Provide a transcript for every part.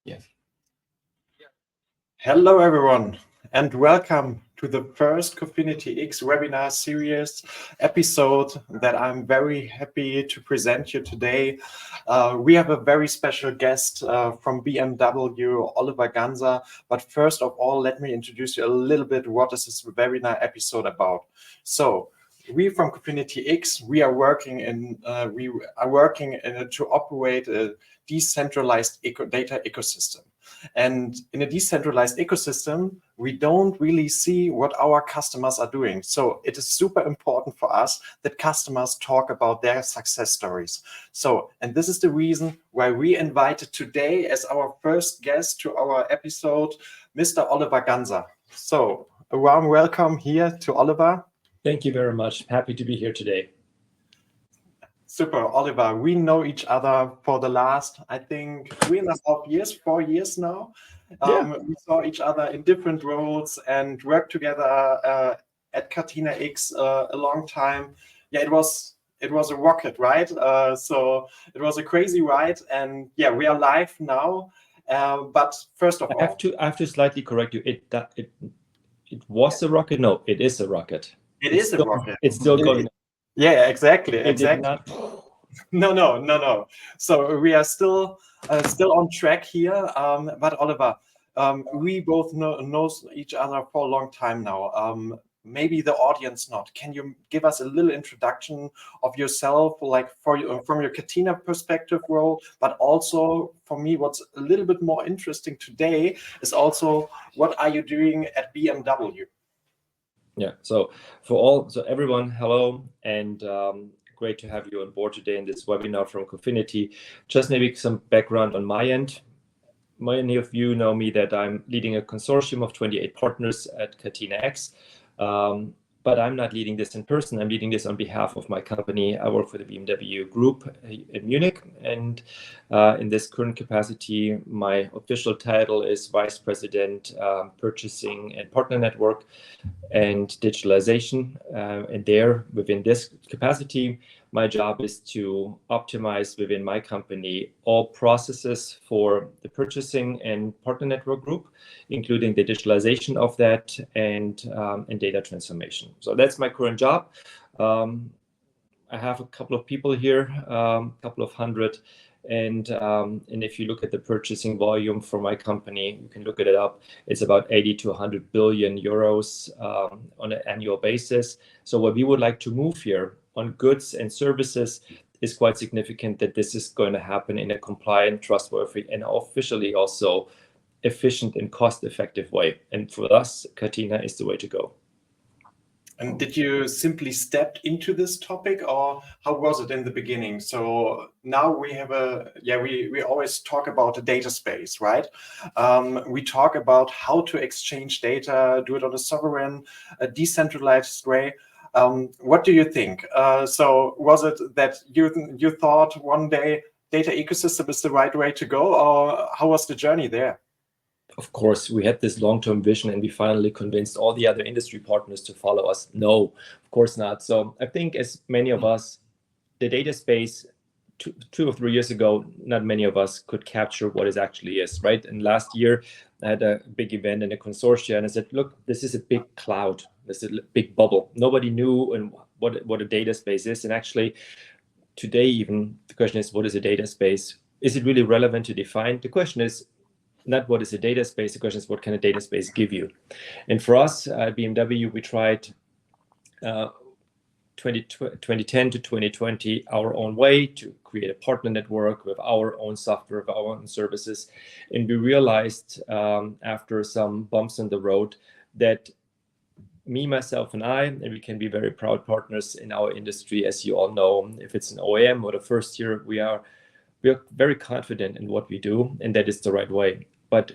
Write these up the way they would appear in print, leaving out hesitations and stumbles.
Yes. Hello, everyone, and welcome to the first Cofinity-X webinar series episode that I'm very happy to present you today. We have a very special guest from BMW, Oliver Ganser. But first of all, let me introduce you a little bit what is this webinar episode about. So, we from Cofinity-X, we are working to operate a decentralized data ecosystem. And in a decentralized ecosystem, we don't really see what our customers are doing. So it is super important for us that customers talk about their success stories. So, and this is the reason why we invited today as our first guest to our episode, Mr. Oliver Ganser. So a warm welcome here to Oliver. Thank you very much. Happy to be here today. Super, Oliver. We know each other for the last, I think, 3.5 years, 4 years now. We saw each other in different roles and worked together at Catena-X a long time. Yeah, it was a rocket, right? So it was a crazy ride, and yeah, we are live now. But first of all, I have to slightly correct you. It was a rocket. No, it is a rocket. It's a rocket. It's still going. Yeah, exactly. It did not. No. So we are still on track here. But Oliver, we both know each other for a long time now. Maybe the audience not. Can you give us a little introduction of yourself, like from your Catena perspective role, but also for me, what's a little bit more interesting today is also what are you doing at BMW? Yeah. So everyone, hello, and great to have you on board today in this webinar from Cofinity. Just maybe some background on my end. Many of you know me that I'm leading a consortium of 28 partners at Catena-X. But I'm not leading this in person. I'm leading this on behalf of my company. I work for the BMW Group in Munich. And in this current capacity, my official title is Vice President, Purchasing and Partner Network and Digitalization. And there, within this capacity, my job is to optimize within my company all processes for the purchasing and partner network group, including the digitalization of that and data transformation. So that's my current job. I have a couple of people here, a couple of hundred. And if you look at the purchasing volume for my company, you can look it up. It's about 80 to 100 billion euros on an annual basis. So what we would like to move here on goods and services is quite significant that this is going to happen in a compliant, trustworthy, and officially also efficient and cost-effective way. And for us, Catena is the way to go. And did you simply step into this topic, or how was it in the beginning? So now we have we always talk about a data space, right? We talk about how to exchange data, do it on a sovereign, a decentralized way. What do you think? So was it that you thought one day data ecosystem is the right way to go, or how was the journey there? Of course, we had this long-term vision and we finally convinced all the other industry partners to follow us. No, of course not. So I think as many of us, the data space 2 or 3 years ago, not many of us could capture what it actually is, right? And last year, I had a big event in a consortia and I said, look, this is a big cloud. This is a big bubble. Nobody knew what a data space is. And actually, today even, the question is, what is a data space? Is it really relevant to define? The question is, not what is a data space, the question is what can a data space give you? And for us at BMW, we tried 2010 to 2020 our own way to create a partner network with our own software, with our own services. And we realized after some bumps on the road that me, myself, and I, and we can be very proud partners in our industry, as you all know. If it's an OEM or the first year, we are very confident in what we do, and that is the right way. But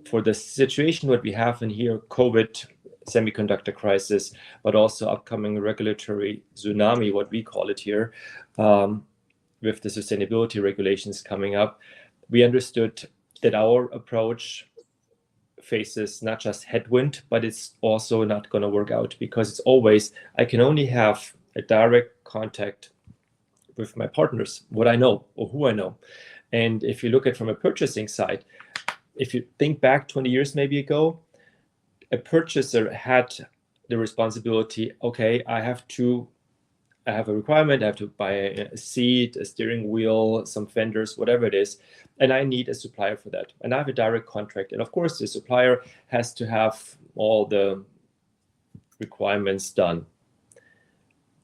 for the situation what we have in here, COVID, semiconductor crisis, but also upcoming regulatory tsunami, what we call it here, with the sustainability regulations coming up, we understood that our approach faces not just headwind, but it's also not going to work out because it's always, I can only have a direct contact with my partners, what I know or who I know. And if you look at from a purchasing side, if you think back 20 years maybe ago, a purchaser had the responsibility, okay, I have a requirement, I have to buy a seat, a steering wheel, some fenders, whatever it is, and I need a supplier for that. And I have a direct contract. And of course, the supplier has to have all the requirements done.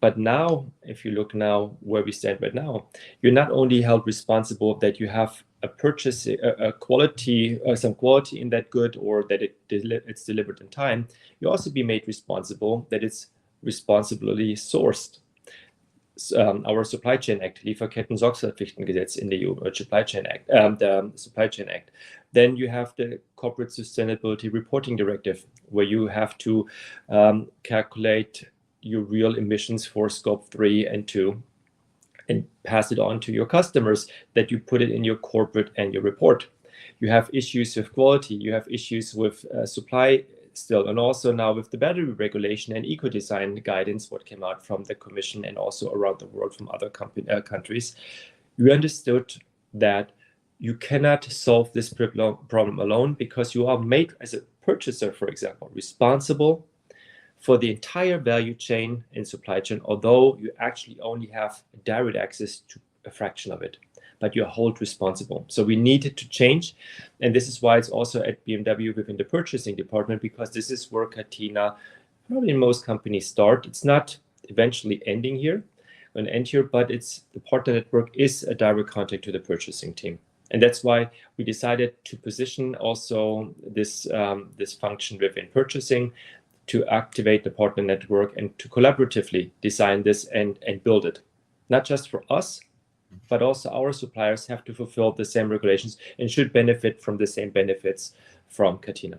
But now, if you look now where we stand right now, you're not only held responsible that you have a purchase, a quality, some quality in that good, or that it's delivered in time. You also be made responsible that it's responsibly sourced. Our Supply Chain Act, Lieferketten-Sorgfaltspflichtengesetz in the EU, Supply Chain Act, the Supply Chain Act. Then you have the Corporate Sustainability Reporting Directive, where you have to calculate your real emissions for scope 3 and 2 and pass it on to your customers, that you put it in your corporate annual report. You have issues with quality, you have issues with supply still, and also now with the battery regulation and eco-design guidance, what came out from the Commission and also around the world from other countries. You understood that you cannot solve this problem alone, because you are made, as a purchaser, for example, responsible for the entire value chain and supply chain, although you actually only have direct access to a fraction of it, but you're held responsible. So we needed to change. And this is why it's also at BMW within the purchasing department, because this is where Catena, probably most companies start. It's not eventually ending here, going to end here, but it's the partner network is a direct contact to the purchasing team. And that's why we decided to position also this, this function within purchasing, to activate the partner network and to collaboratively design this and build it. Not just for us, but also our suppliers have to fulfill the same regulations and should benefit from the same benefits from Catena.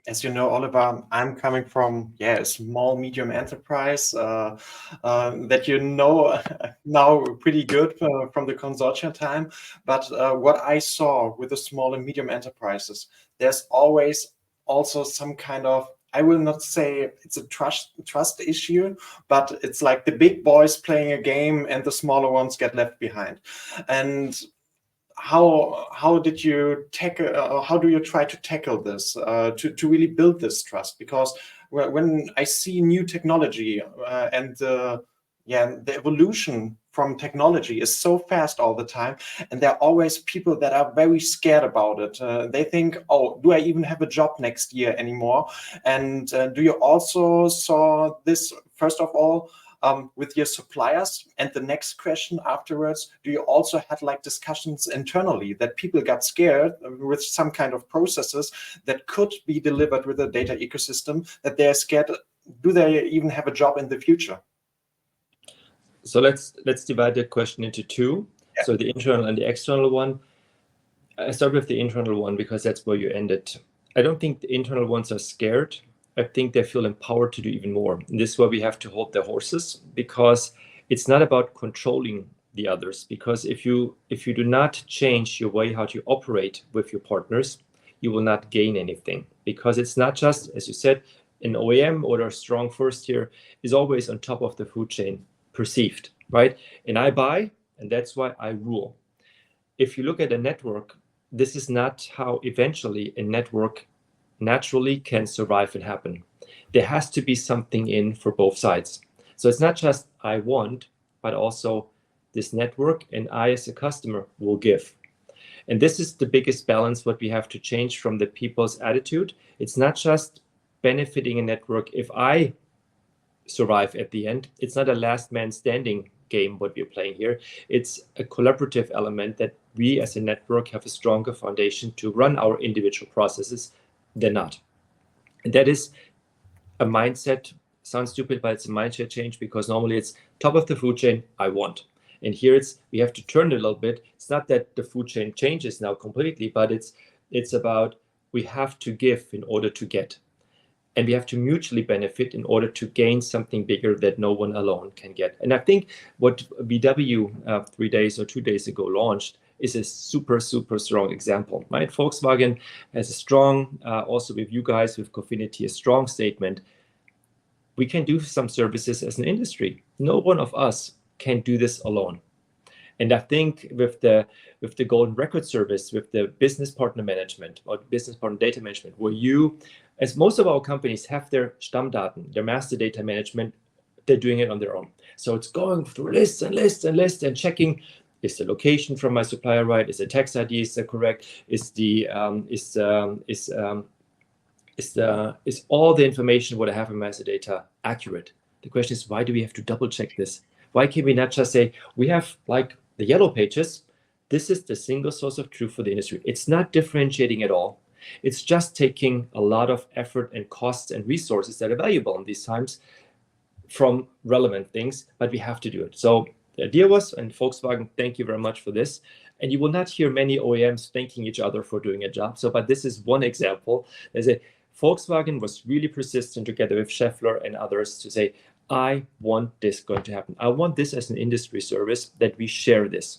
As you know, Oliver, I'm coming from a small, medium enterprise that you know now pretty good from the consortia time. But what I saw with the small and medium enterprises, there's always also some kind of, I will not say it's a trust issue, but it's like the big boys playing a game and the smaller ones get left behind. And how did you tackle? How do you try to tackle this to really build this trust? Because when I see new technology and the evolution from technology is so fast all the time, and there are always people that are very scared about it. They think, oh, do I even have a job next year anymore? And do you also saw this, first of all, with your suppliers? And the next question afterwards, do you also have like discussions internally that people got scared with some kind of processes that could be delivered with a data ecosystem, that they're scared, do they even have a job in the future? So let's divide the question into two. Yeah. So the internal and the external one. I start with the internal one because that's where you ended. I don't think the internal ones are scared. I think they feel empowered to do even more. And this is where we have to hold their horses, because it's not about controlling the others. Because if you do not change your way how to operate with your partners, you will not gain anything. Because it's not just, as you said, an OEM or a strong first tier is always on top of the food chain, perceived, right? And I buy, and that's why I rule. If you look at a network, this is not how eventually a network naturally can survive and happen. There has to be something in for both sides. So it's not just I want, but also this network and I as a customer will give. And this is the biggest balance what we have to change from the people's attitude. It's not just benefiting a network if I survive at the end. It's not a last man standing game what we're playing here. It's a collaborative element that we as a network have a stronger foundation to run our individual processes than not. And that is a mindset, sounds stupid, but it's a mindset change, because normally it's top of the food chain, I want. And here we have to turn it a little bit. It's not that the food chain changes now completely, but it's about we have to give in order to get. And we have to mutually benefit in order to gain something bigger that no one alone can get. And I think what VW 3 days or 2 days ago launched is a super, super strong example, right? Volkswagen has a strong, also with you guys, with Cofinity, a strong statement. We can do some services as an industry. No one of us can do this alone. And I think with the golden record service, with the business partner management or business partner data management, where you, as most of our companies have their Stammdaten, their master data management, they're doing it on their own. So it's going through lists and lists and lists and checking, is the location from my supplier right? Is the tax ID is correct? Is all the information what I have in master data accurate? The question is, why do we have to double check this? Why can we not just say, we have like the yellow pages, this is the single source of truth for the industry. It's not differentiating at all. It's just taking a lot of effort and costs and resources that are valuable in these times from relevant things, but we have to do it. So the idea was, and Volkswagen, thank you very much for this. And you will not hear many OEMs thanking each other for doing a job. So, but this is one example. There's a Volkswagen was really persistent together with Schaeffler and others to say, I want this going to happen. I want this as an industry service that we share this.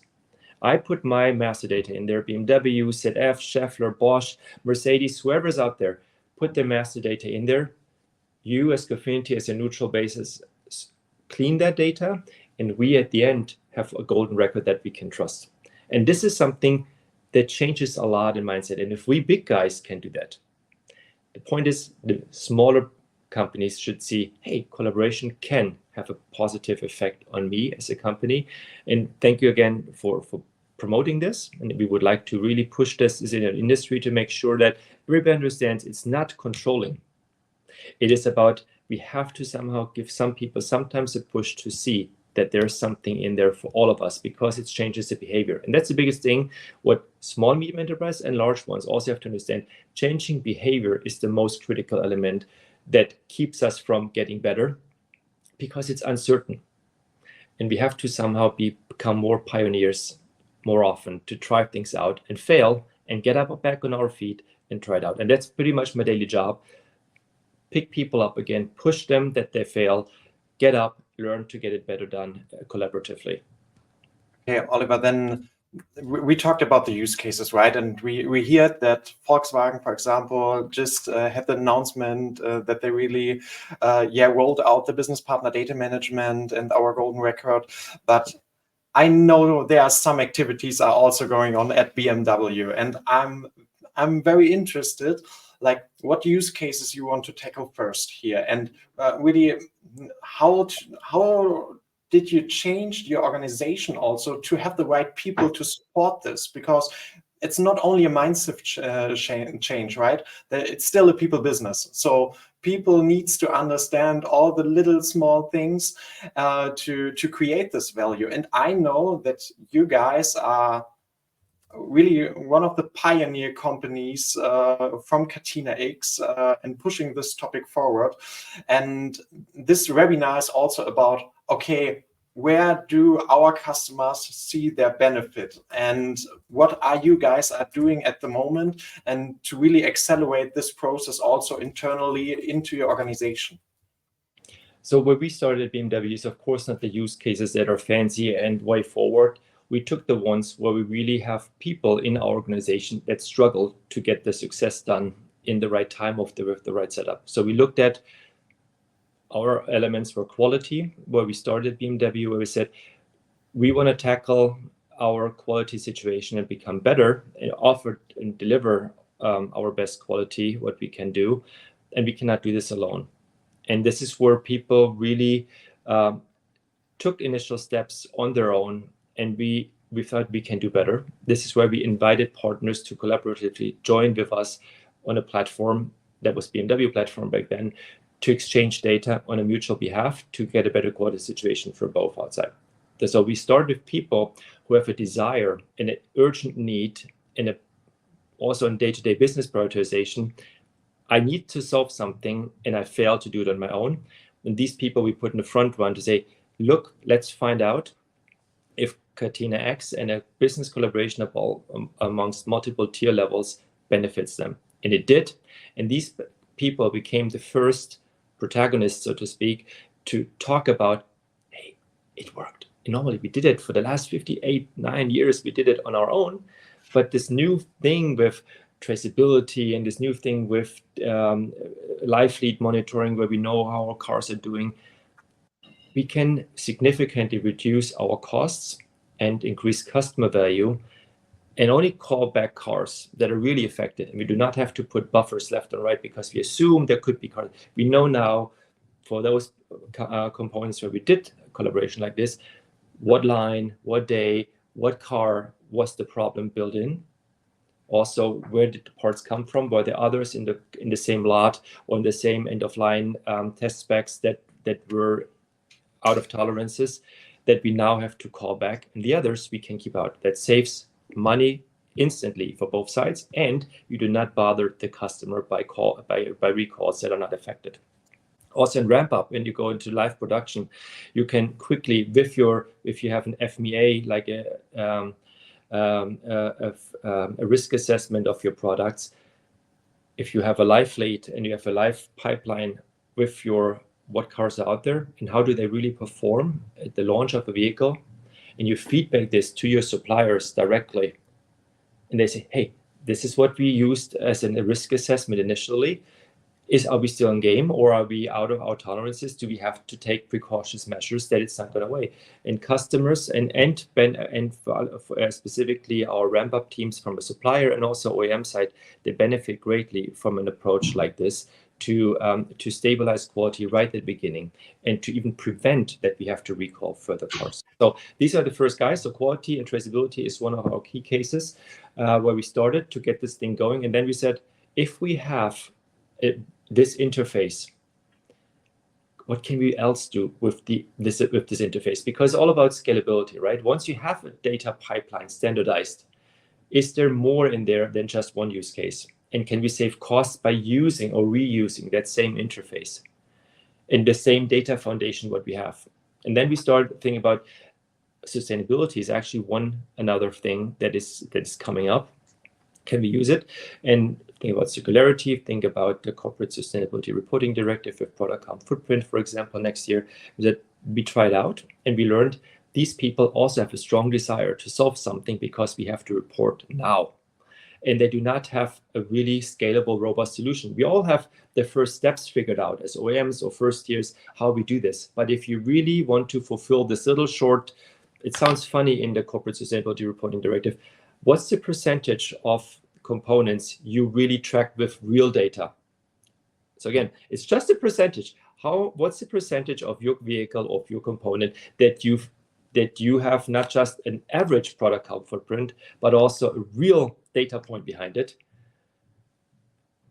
I put my master data in there, BMW, ZF, Schaeffler, Bosch, Mercedes, whoever's out there, put their master data in there. You as Cofinity, as a neutral basis, clean that data, and we at the end have a golden record that we can trust. And this is something that changes a lot in mindset. And if we big guys can do that, the point is the smaller companies should see, hey, collaboration can have a positive effect on me as a company. And thank you again for promoting this. And we would like to really push this as in an industry to make sure that everybody understands it's not controlling. It is about, we have to somehow give some people sometimes a push to see that there's something in there for all of us, because it changes the behavior. And that's the biggest thing. What small, medium enterprise and large ones also have to understand, changing behavior is the most critical element that keeps us from getting better, because it's uncertain. And we have to somehow become more pioneers more often to try things out and fail and get up back on our feet and try it out. And that's pretty much my daily job. Pick people up again, push them that they fail, get up, learn to get it better done collaboratively. Okay, Oliver, then we talked about the use cases, right? And we hear that Volkswagen, for example, just had the announcement that they really rolled out the business partner data management and our golden record. But I know there are some activities are also going on at BMW, and I'm very interested, like what use cases you want to tackle first here, and really how did you change your organization also to have the right people to support this? Because it's not only a mindset change, right? It's still a people business. So people needs to understand all the little small things to create this value. And I know that you guys are really one of the pioneer companies from Catena-X and pushing this topic forward. And this webinar is also about, okay, where do our customers see their benefit, and what are you guys are doing at the moment, and to really accelerate this process also internally into your organization? So where we started at BMW is, of course, not the use cases that are fancy and way forward. We took the ones where we really have people in our organization that struggle to get the success done in the right time with the right setup. So we looked at our elements for quality, where we started BMW, where we said, we want to tackle our quality situation and become better and offer and deliver our best quality, what we can do. And we cannot do this alone. And this is where people really took initial steps on their own, and we thought we can do better. This is where we invited partners to collaboratively join with us on a platform that was BMW platform back then, to exchange data on a mutual behalf to get a better quality situation for both outside. So we start with people who have a desire and an urgent need, and also in day-to-day business prioritization. I need to solve something and I fail to do it on my own. And these people we put in the front run to say, look, let's find out if Catena-X and a business collaboration amongst multiple tier levels benefits them. And it did. And these people became the first protagonists, so to speak, to talk about, hey, it worked. And normally we did it for the last 9 years, we did it on our own. But this new thing with traceability and this new thing with live fleet monitoring, where we know how our cars are doing, we can significantly reduce our costs and increase customer value, and only call back cars that are really affected. And we do not have to put buffers left and right because we assume there could be cars. We know now for those components where we did collaboration like this, what line, what day, what car was the problem built in. Also, where did the parts come from? Were there others in the same lot or in the same end of line test specs that were out of tolerances that we now have to call back, and the others we can keep out. That saves money instantly for both sides, and you do not bother the customer by recalls that are not affected. Also in ramp up, when you go into live production, you can quickly, if you have an FMEA, like a risk assessment of your products, if you have a live fleet and you have a live pipeline with what cars are out there and how do they really perform at the launch of a vehicle, and you feedback this to your suppliers directly, and they say, hey, this is what we used as a risk assessment initially. Are we still in game, or are we out of our tolerances? Do we have to take precautions measures that it's not going away? And customers and specifically our ramp up teams from a supplier and also OEM side, they benefit greatly from an approach like this to stabilize quality right at the beginning and to even prevent that we have to recall further cars. So these are the first guys. So quality and traceability is one of our key cases where we started to get this thing going. And then we said, if we have this interface, what can we else do with this interface? Because it's all about scalability, right? Once you have a data pipeline standardized, is there more in there than just one use case? And can we save costs by using or reusing that same interface and the same data foundation what we have? And then we start thinking about sustainability is actually another thing that is coming up. Can we use it? And think about circularity, think about the corporate sustainability reporting directive with product carbon footprint, for example, next year, that we tried out and we learned these people also have a strong desire to solve something because we have to report now. And they do not have a really scalable, robust solution. We all have the first steps figured out as OEMs or first years, how we do this. But if you really want to fulfill this little short, it sounds funny in the corporate sustainability reporting directive, what's the percentage of components you really track with real data? So again, it's just a percentage. What's the percentage of your vehicle, of your component that you have not just an average product carbon footprint, but also a real data point behind it?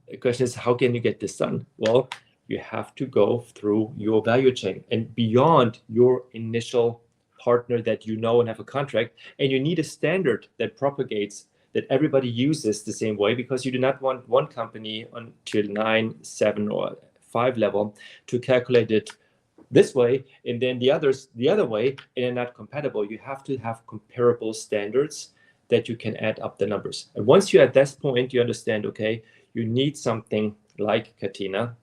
The question is, how can you get this done? Well, you have to go through your value chain and beyond your initial partner that you know and have a contract, and you need a standard that propagates, that everybody uses the same way, because you do not want one company on tier 9, 7, or 5 level to calculate it this way and then the others the other way, and they're not compatible. You have to have comparable standards that you can add up the numbers. And once you're at this point, you understand, okay, you need something like Catena.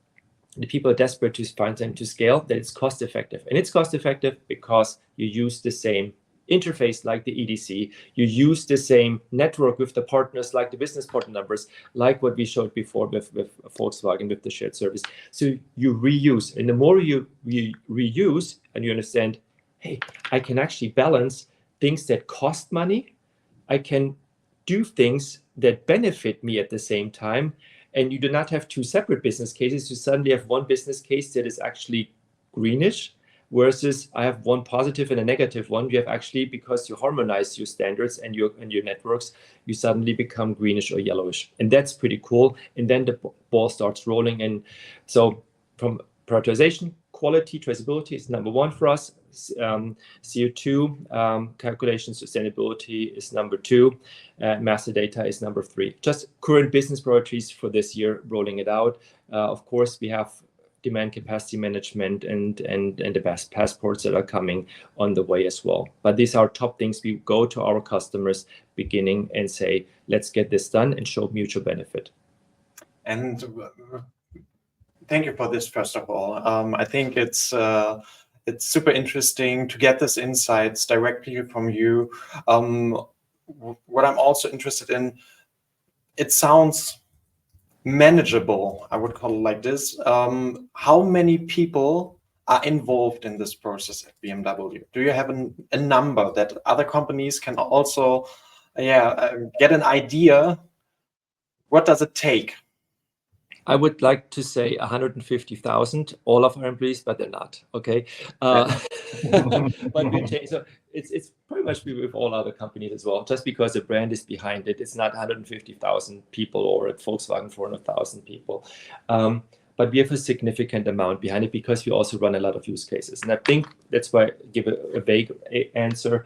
The people are desperate to find them to scale, that it's cost effective. And it's cost effective because you use the same interface like the EDC, you use the same network with the partners like the business partner numbers, like what we showed before with Volkswagen with the shared service. So you reuse, and the more you reuse and you understand, hey, I can actually balance things that cost money, I can do things that benefit me at the same time, and you do not have two separate business cases. You suddenly have one business case that is actually greenish, versus I have one positive and a negative one. You have actually, because you harmonize your standards and your networks, you suddenly become greenish or yellowish. And that's pretty cool. And then the ball starts rolling. And so from prioritization, quality, traceability is number one for us. CO2 calculation, sustainability is number two. Master data is number three. Just current business priorities for this year, rolling it out. Of course, we have demand capacity management and the best passports that are coming on the way as well. But these are top things. We go to our customers beginning and say, let's get this done and show mutual benefit. And thank you for this, first of all. I think it's super interesting to get this insights directly from you. What I'm also interested in, it sounds manageable, I would call it like this. How many people are involved in this process at BMW? Do you have a number that other companies can also get an idea? What does it take? I would like to say 150,000, all of our employees, but they're not. Okay, but we change. So it's pretty much with all other companies as well. Just because the brand is behind it, it's not 150,000 people, or at Volkswagen 400,000 people. But we have a significant amount behind it because we also run a lot of use cases, and I think that's why I give a vague answer.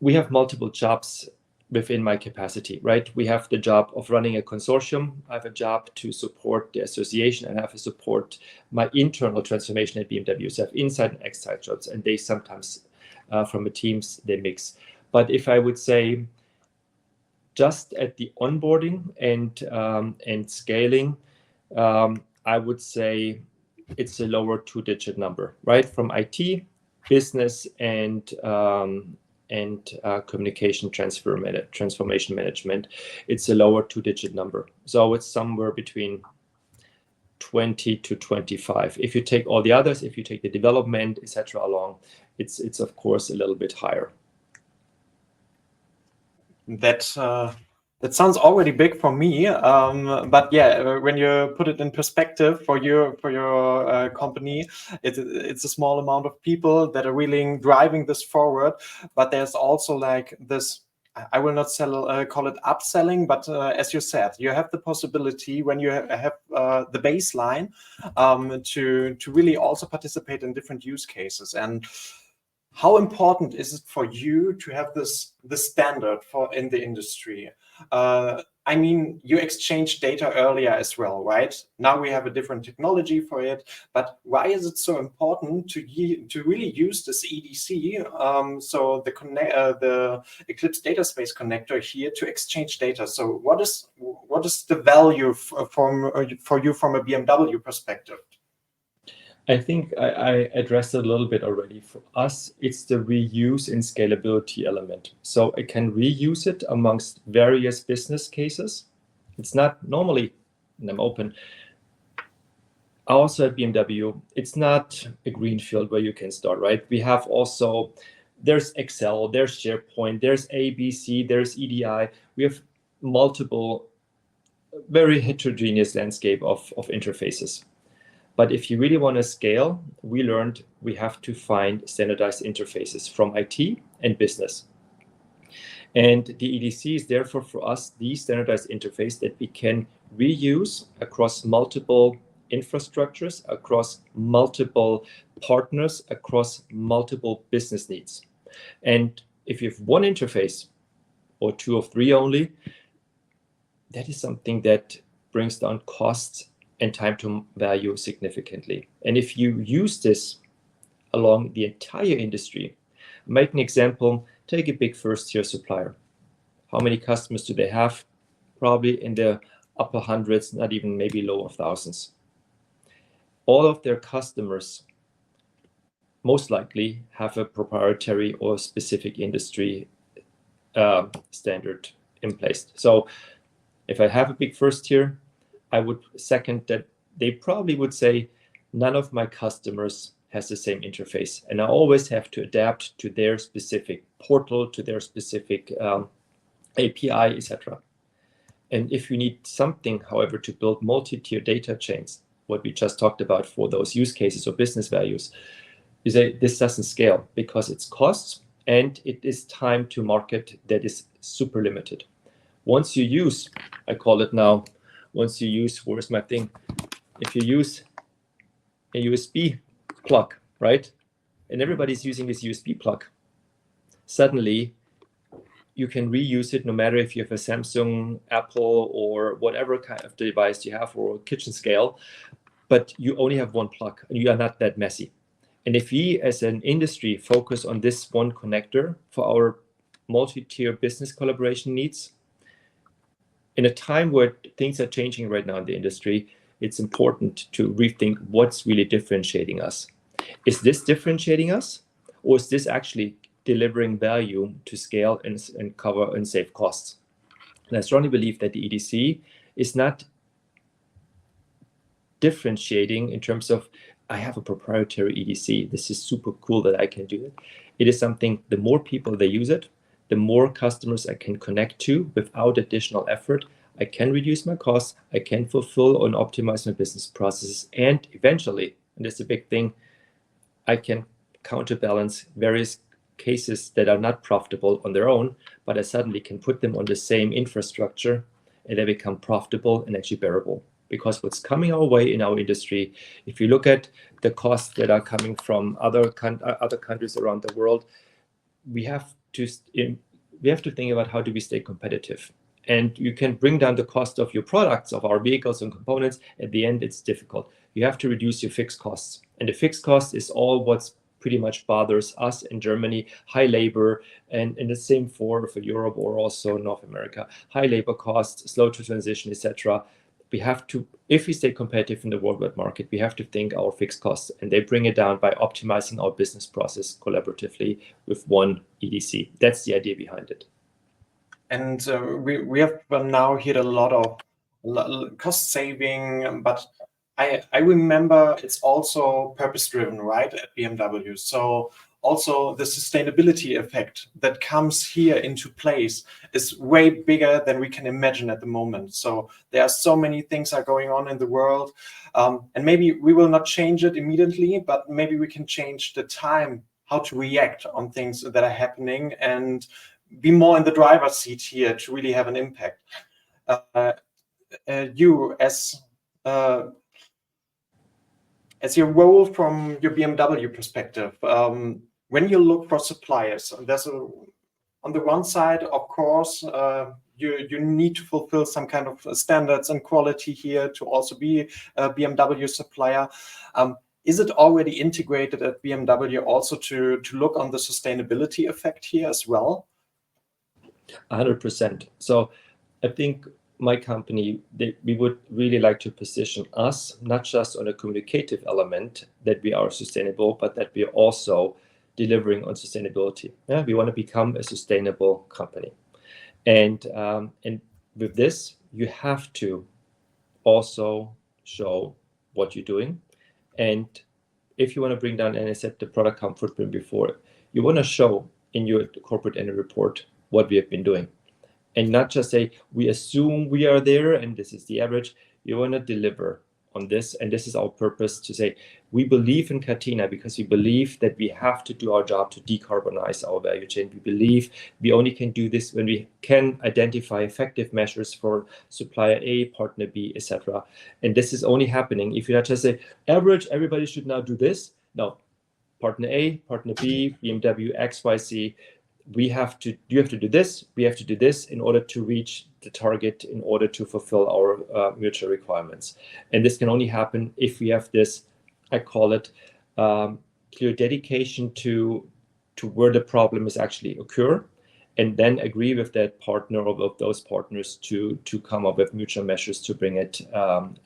We have multiple jobs within my capacity, right? We have the job of running a consortium. I have a job to support the association, and I have to support my internal transformation at BMW. So I have inside and outside jobs, and they sometimes, from the teams, they mix. But if I would say, just at the onboarding and scaling, I would say it's a lower two-digit number, right? From IT, business, and communication transformation management, it's a lower two-digit number. So it's somewhere between 20 to 25. If you take all the others, if you take the development, etc., along, it's of course a little bit higher. That sounds already big for me, but yeah, when you put it in perspective for your company, it's a small amount of people that are really driving this forward. But there's also like this, I will not call it upselling, but as you said, you have the possibility when you have the baseline to really also participate in different use cases. And how important is it for you to have this standard in the industry? I mean, you exchanged data earlier as well, right? Now we have a different technology for it, but why is it so important to really use this EDC, so the Eclipse Data Space Connector here to exchange data? So what is the value for you from a BMW perspective? I think I addressed it a little bit already. For us, it's the reuse and scalability element. So I can reuse it amongst various business cases. It's not normally, and I'm open, also at BMW, it's not a greenfield where you can start, right? We have also, there's Excel, there's SharePoint, there's ABC, there's EDI. We have multiple, very heterogeneous landscape of interfaces. But if you really want to scale, we learned we have to find standardized interfaces from IT and business. And the EDC is therefore for us the standardized interface that we can reuse across multiple infrastructures, across multiple partners, across multiple business needs. And if you have one interface or two or three only, that is something that brings down costs and time to value significantly. And if you use this along the entire industry, make an example, take a big first-tier supplier. How many customers do they have? Probably in the upper hundreds, not even maybe lower thousands. All of their customers most likely have a proprietary or specific industry standard in place. So if I have a big first tier, I would second that they probably would say none of my customers has the same interface, and I always have to adapt to their specific portal, to their specific API, etc. And if you need something, however, to build multi-tier data chains, what we just talked about for those use cases or business values, you say this doesn't scale because it's costs and it is time to market that is super limited. Once you use, I call it now, once you use, where's my thing? If you use a USB plug, right? And everybody's using this USB plug. Suddenly, you can reuse it no matter if you have a Samsung, Apple, or whatever kind of device you have, or kitchen scale, but you only have one plug and you are not that messy. And if we as an industry focus on this one connector for our multi-tier business collaboration needs, in a time where things are changing right now in the industry, it's important to rethink what's really differentiating us. Is this differentiating us, or is this actually delivering value to scale and cover and save costs? And I strongly believe that the EDC is not differentiating in terms of I have a proprietary EDC. This is super cool that I can do it. It is something, the more people they use it, the more customers I can connect to without additional effort. I can reduce my costs, I can fulfill and optimize my business processes, and eventually, and that's a big thing, I can counterbalance various cases that are not profitable on their own, but I suddenly can put them on the same infrastructure and they become profitable and actually bearable. Because what's coming our way in our industry, if you look at the costs that are coming from other countries around the world, we have to think about how do we stay competitive. And you can bring down the cost of your products, of our vehicles and components. At the end, it's difficult. You have to reduce your fixed costs. And the fixed cost is all what's pretty much bothers us in Germany, high labor, and the same for Europe or also North America. High labor costs, slow to transition, etc. We have to, if we stay competitive in the worldwide market, we have to think our fixed costs, and they bring it down by optimizing our business process collaboratively with one EDC. That's the idea behind it. And we have now hit a lot of cost saving, but I remember it's also purpose driven, right, at BMW. So also the sustainability effect that comes here into place is way bigger than we can imagine at the moment. So there are so many things are going on in the world, and maybe we will not change it immediately, but maybe we can change the time how to react on things that are happening and be more in the driver's seat here to really have an impact. You as your role from your BMW perspective, when you look for suppliers, there's on the one side, of course, you need to fulfill some kind of standards and quality here to also be a BMW supplier. Is it already integrated at BMW also to look on the sustainability effect here as well? 100%. So I think my company, we would really like to position us not just on a communicative element that we are sustainable, but that we are also delivering on sustainability. Yeah, we want to become a sustainable company, and with this, you have to also show what you're doing. And if you want to bring down, and I said the product comfort footprint before, you want to show in your corporate annual report what we have been doing. And not just say, we assume we are there and this is the average. You want to deliver on this. And this is our purpose, to say, we believe in Catena because we believe that we have to do our job to decarbonize our value chain. We believe we only can do this when we can identify effective measures for supplier A, partner B, etc. And this is only happening if you not just say, average, everybody should now do this. No, partner A, partner B, BMW, X, Y, Z. You have to do this, we have to do this in order to reach the target, in order to fulfill our mutual requirements. And this can only happen if we have this, I call it, clear dedication to where the problem is actually occur, and then agree with that partner or with those partners to come up with mutual measures to bring it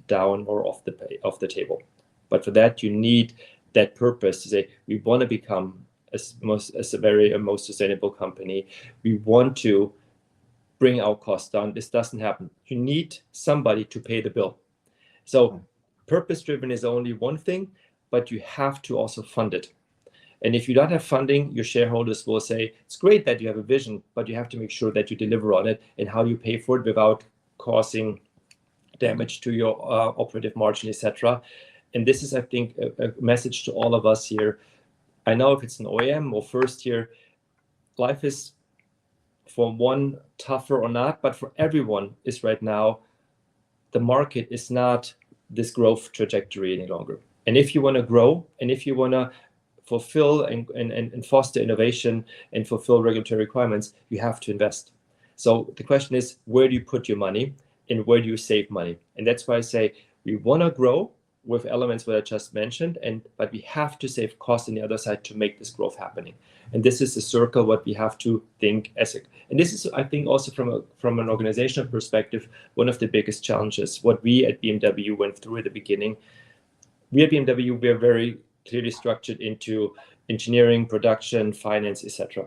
down or off the table. But for that, you need that purpose to say, we want to become as most sustainable company. We want to bring our costs down. This doesn't happen. You need somebody to pay the bill. So purpose driven is only one thing, but you have to also fund it. And if you don't have funding, your shareholders will say, it's great that you have a vision, but you have to make sure that you deliver on it, and how you pay for it without causing damage to your operative margin, etc. And this is, I think, a message to all of us here. I know if it's an OEM or first year, life is for one tougher or not, but for everyone is right now, the market is not this growth trajectory any longer. And if you want to grow, and if you want to fulfill and foster innovation and fulfill regulatory requirements, you have to invest. So the question is, where do you put your money and where do you save money? And that's why I say we want to grow with elements that I just mentioned, but we have to save costs on the other side to make this growth happening. And this is the circle what we have to think as and this is, I think, also from an organizational perspective, one of the biggest challenges what we at BMW went through at the beginning. We at BMW, we are very clearly structured into engineering, production, finance, etc.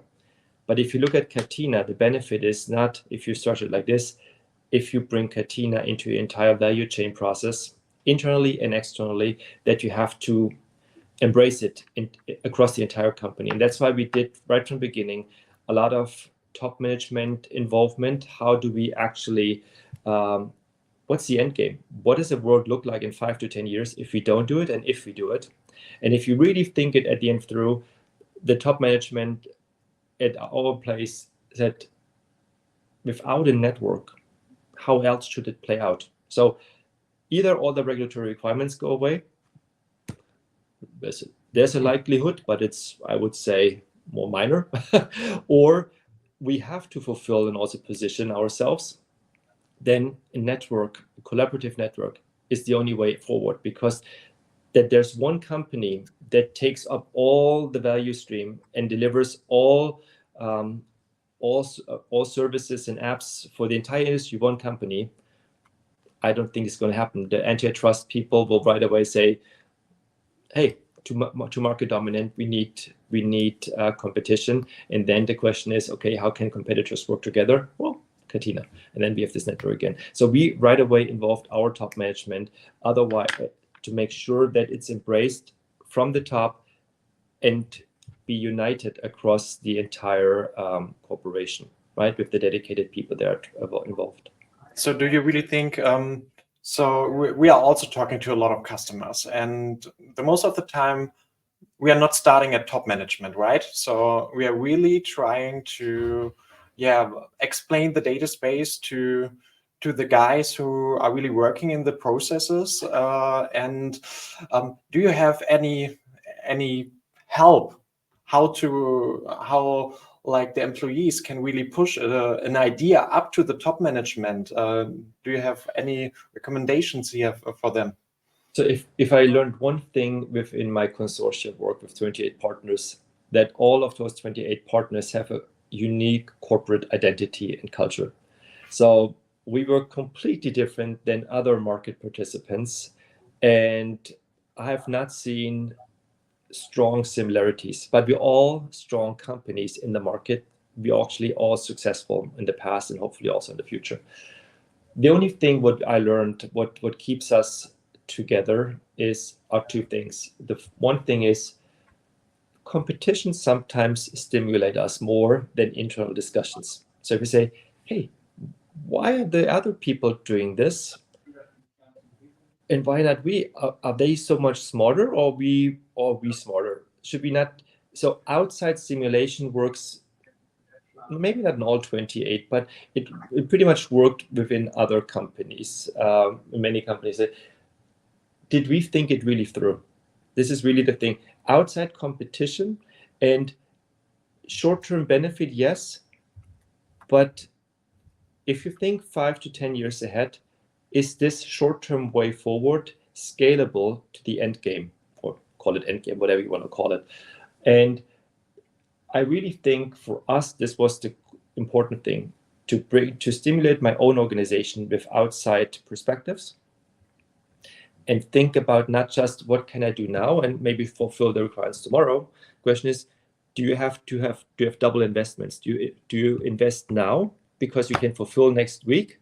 But if you look at Catena, the benefit is not if you structure it like this. If you bring Catena into your entire value chain process, internally and externally, that you have to embrace it across the entire company. And that's why we did right from the beginning a lot of top management involvement. How do we actually, what's the end game? What does the world look like in 5 to 10 years if we don't do it, and if we do it? And if you really think it at the end through, the top management at our place said, without a network, how else should it play out? So either all the regulatory requirements go away, there's a likelihood, but it's, I would say, more minor, or we have to fulfill and also position ourselves. Then a network, a collaborative network, is the only way forward, because that there's one company that takes up all the value stream and delivers all services and apps for the entire industry, one company, I don't think it's going to happen. The antitrust people will right away say, hey, to market dominant, we need competition. And then the question is, okay, how can competitors work together? Well, Catena. And then we have this network again. So we right away involved our top management, otherwise, to make sure that it's embraced from the top and be united across the entire corporation, right? With the dedicated people that are involved. So do you really think, so we are also talking to a lot of customers, and the most of the time we are not starting at top management, right? So we are really trying to, explain the data space to the guys who are really working in the processes. And do you have any help how like the employees can really push an idea up to the top management? Do you have any recommendations here for them? So if I learned one thing within my consortium work with 28 partners, that all of those 28 partners have a unique corporate identity and culture. So we were completely different than other market participants, and I have not seen strong similarities, but we're all strong companies in the market. We're actually all successful in the past and hopefully also in the future. The only thing what I learned, what keeps us together are two things. The one thing is competition sometimes stimulate us more than internal discussions. So if we say, hey, why are the other people doing this? And why not we? Are they so much smarter, or we smarter? Should we not? So outside stimulation works, maybe not in all 28, but it pretty much worked within other companies. Many companies say, did we think it really through? This is really the thing. Outside competition and short-term benefit, yes. But if you think 5 to 10 years ahead, is this short-term way forward scalable to the end game, or call it end game, whatever you want to call it? And I really think for us, this was the important thing, to stimulate my own organization with outside perspectives and think about not just what can I do now and maybe fulfill the requirements tomorrow. Question is, do you have double investments? Do you invest now because you can fulfill next week,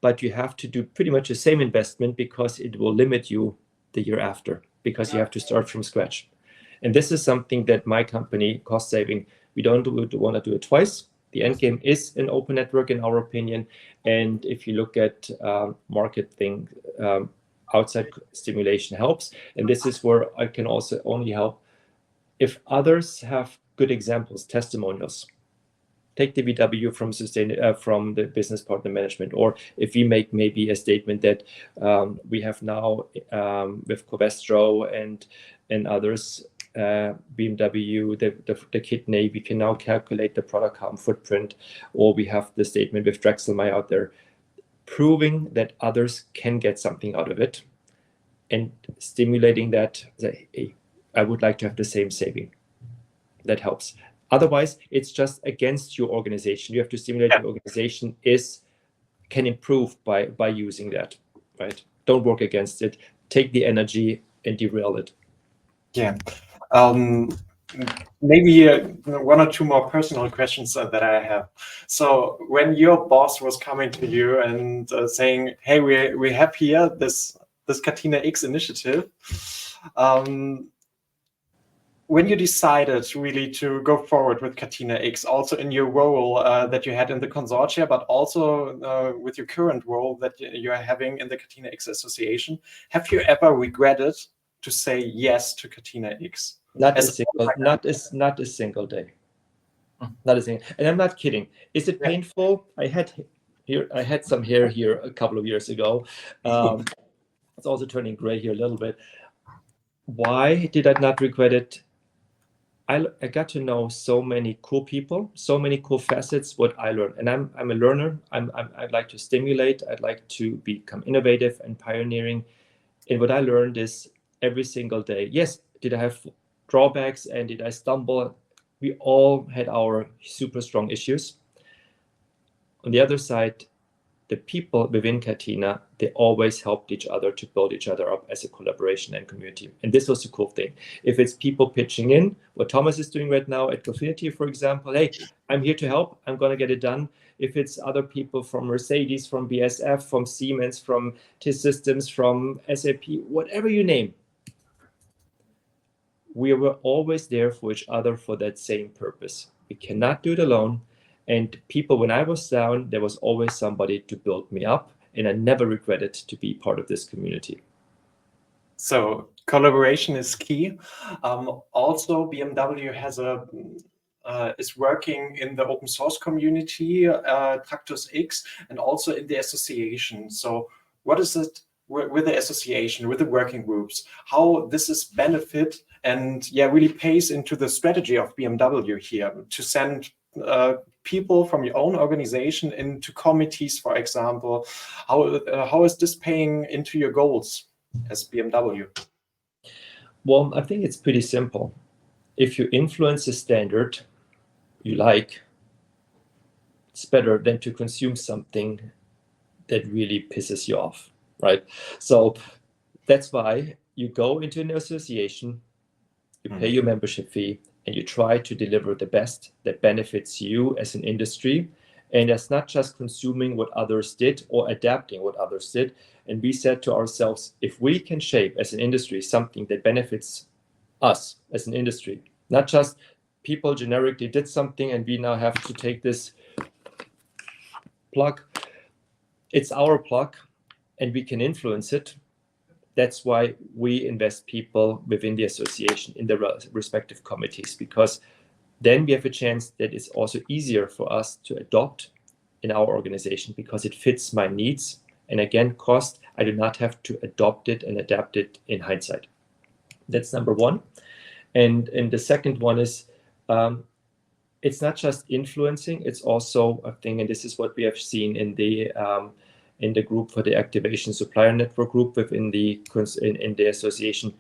but you have to do pretty much the same investment because it will limit you the year after, because you have to start from scratch. And this is something that my company, cost saving, we don't want to do it twice. The end game is an open network, in our opinion. And if you look at market thing, outside stimulation helps. And this is where I can also only help if others have good examples, testimonials. Take the VW from the business partner management, or if we make maybe a statement that we have now with Covestro and others, BMW, the kidney, we can now calculate the product carbon footprint, or we have the statement with Drexelmeier out there, proving that others can get something out of it, and stimulating that, say, hey, I would like to have the same saving. That helps. Otherwise, it's just against your organization. You have to stimulate the organization can improve by using that, right? Don't work against it. Take the energy and derail it. Yeah. Maybe one or two more personal questions that I have. So when your boss was coming to you and saying, hey, we have here this Catena-X initiative, when you decided really to go forward with Catena-X, also in your role that you had in the consortia, but also with your current role that you are having in the Catena-X Association, have you ever regretted to say yes to Catena-X? Not a single day. Not a single. And I'm not kidding. Is it painful? I had some hair here a couple of years ago. It's also turning gray here a little bit. Why did I not regret it? I got to know so many cool people, so many cool facets, what I learned. And I'm a learner. I'd like to stimulate. I'd like to become innovative and pioneering. And what I learned is every single day, yes, did I have drawbacks and did I stumble? We all had our super strong issues. On the other side, the people within Catena, they always helped each other to build each other up as a collaboration and community. And this was the cool thing. If it's people pitching in, what Thomas is doing right now at Cofinity, for example, hey, I'm here to help, I'm going to get it done. If it's other people from Mercedes, from BASF, from Siemens, from T-Systems, from SAP, whatever you name, we were always there for each other for that same purpose. We cannot do it alone. And people, when I was down, there was always somebody to build me up. And I never regretted to be part of this community. So collaboration is key. Also, BMW has is working in the open source community, Tractus-X, and also in the association. So what is it with the association, with the working groups, how this is benefit and really pays into the strategy of BMW here to send people from your own organization into committees, for example? How is this paying into your goals as BMW? Well, I think it's pretty simple. If you influence a standard you like, it's better than to consume something that really pisses you off, right? So that's why you go into an association, you pay your membership fee, and you try to deliver the best that benefits you as an industry. And that's not just consuming what others did or adapting what others did. And we said to ourselves, if we can shape as an industry something that benefits us as an industry, not just people generically did something and we now have to take this plug, it's our plug and we can influence it. That's why we invest people within the association in the respective committees, because then we have a chance that it's also easier for us to adopt in our organization because it fits my needs. And again, cost, I do not have to adopt it and adapt it in hindsight. That's number one. And the second one is, it's not just influencing, it's also a thing, and this is what we have seen in the group for the activation supplier network group within the in the association,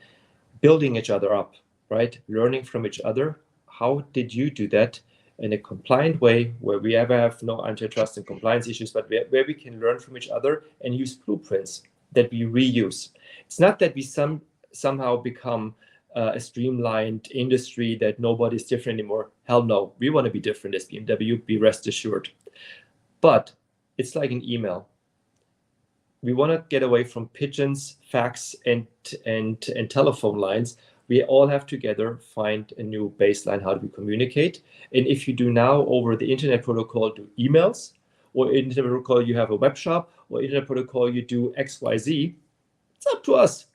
building each other up, right? Learning from each other. How did you do that in a compliant way where we ever have no antitrust and compliance issues, but where we can learn from each other and use blueprints that we reuse? It's not that we somehow become a streamlined industry that nobody's different anymore. Hell no, we want to be different as BMW, be rest assured. But it's like an email. We want to get away from pigeons, fax, and telephone lines. We all have together find a new baseline. How do we communicate? And if you do now over the internet protocol, do emails, or internet protocol you have a web shop, or internet protocol you do XYZ, it's up to us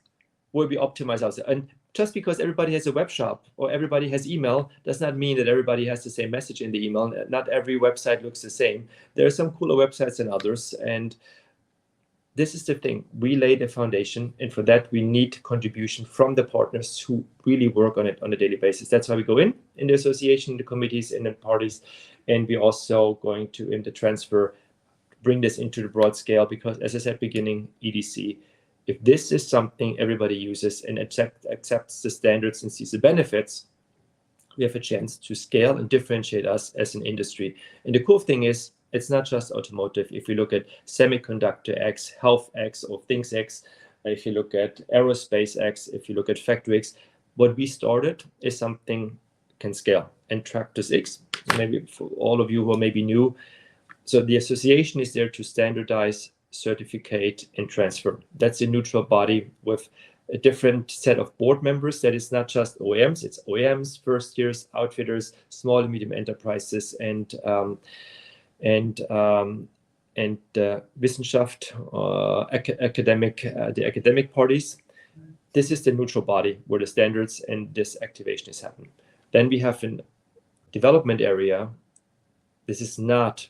where we optimize ourselves. And just because everybody has a web shop or everybody has email does not mean that everybody has the same message in the email. Not every website looks the same. There are some cooler websites than others, and this is the thing. We lay the foundation, and for that we need contribution from the partners who really work on it on a daily basis. That's why we go in the association, the committees, and the parties, and we're also going to in the transfer bring this into the broad scale, because as I said beginning, EDC, if this is something everybody uses and accepts the standards and sees the benefits, we have a chance to scale and differentiate us as an industry. And the cool thing is, it's not just automotive. If you look at semiconductor X, health X, or things X, if you look at aerospace X, if you look at factory X, what we started is something can scale. And Tractus-X, maybe for all of you who are maybe new, so the association is there to standardize, certificate, and transfer. That's a neutral body with a different set of board members that is not just OEMs, it's OEMs, first years, outfitters, small and medium enterprises, and Wissenschaft, the academic parties. This is the neutral body where the standards and this activation is happening. Then we have a development area. This is not